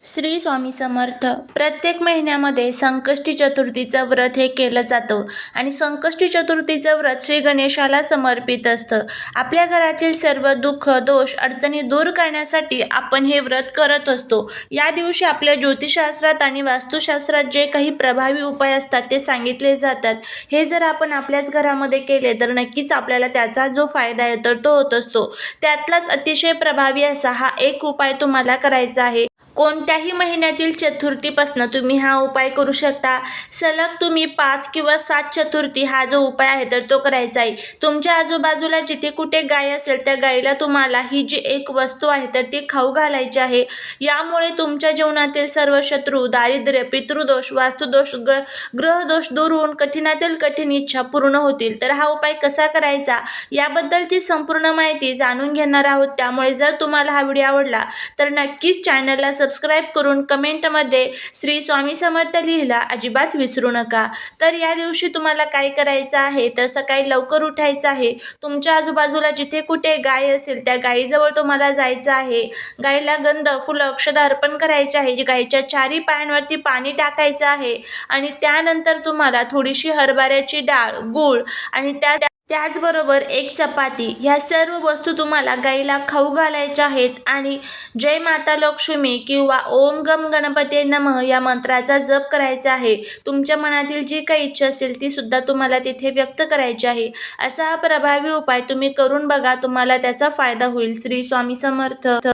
श्री स्वामी समर्थ. प्रत्येक महिन्यामध्ये संकष्टी चतुर्थीचं व्रत हे केलं जातं आणि संकष्टी चतुर्थीचं व्रत श्री गणेशाला समर्पित असतं. आपल्या घरातील सर्व दुःख, दोष, अडचणी दूर करण्यासाठी आपण हे व्रत करत असतो. या दिवशी आपल्या ज्योतिषशास्त्रात आणि वास्तुशास्त्रात जे काही प्रभावी उपाय असतात ते सांगितले जातात. हे जर आपण आपल्याच घरामध्ये केले तर नक्कीच आपल्याला त्याचा जो फायदा आहे तर तो होत असतो. त्यातलाच अतिशय प्रभावी असा हा एक उपाय तुम्हाला करायचा आहे. कोणत्याही महिन्यातील चतुर्थीपासून तुम्ही हा उपाय करू शकता. सलग तुम्ही 5 किंवा 7 चतुर्थी हा जो उपाय आहे तर तो करायचा आहे. तुमच्या आजूबाजूला जिथे कुठे गाय असेल त्या गायीला तुम्हाला ही जी एक वस्तू आहे तर ती खाऊ घालायची आहे. यामुळे तुमच्या जीवनातील सर्व शत्रू, दारिद्र्य, पितृदोष, वास्तुदोष, ग्रहदोष दूर होऊन कठीणातील कठीण इच्छा पूर्ण होतील. तर हा उपाय कसा करायचा याबद्दलची संपूर्ण माहिती जाणून घेणार आहोत. त्यामुळे जर तुम्हाला हा व्हिडिओ आवडला तर नक्कीच चॅनलला सबस्क्राईब करून कमेंटमध्ये श्री स्वामी समर्थ लिहायला अजिबात विसरू नका. तर या दिवशी तुम्हाला काय करायचं आहे तर सकाळी लवकर उठायचं आहे. तुमच्या आजूबाजूला जिथे कुठे गाय असेल त्या गायीजवळ तुम्हाला जायचं आहे. गायीला गंध, फुलं, अक्षता अर्पण करायचे आहे. गायीच्या चारी पायांवरती पाणी टाकायचं आहे आणि त्यानंतर तुम्हाला थोडीशी हरभऱ्याची डाळ, गूळ आणि त्याचबरोबर एक चपाती ह्या सर्व वस्तू तुम्हाला गाईला खाऊ घालायच्या आहेत आणि जय माता लक्ष्मी किंवा ओम गम गणपती नमः या मंत्राचा जप करायचा आहे. तुमच्या मनातील जी काही इच्छा असेल ती सुद्धा तुम्हाला तिथे व्यक्त करायची आहे. असा हा प्रभावी उपाय तुम्ही करून बघा. तुम्हाला त्याचा फायदा होईल. श्री स्वामी समर्थ.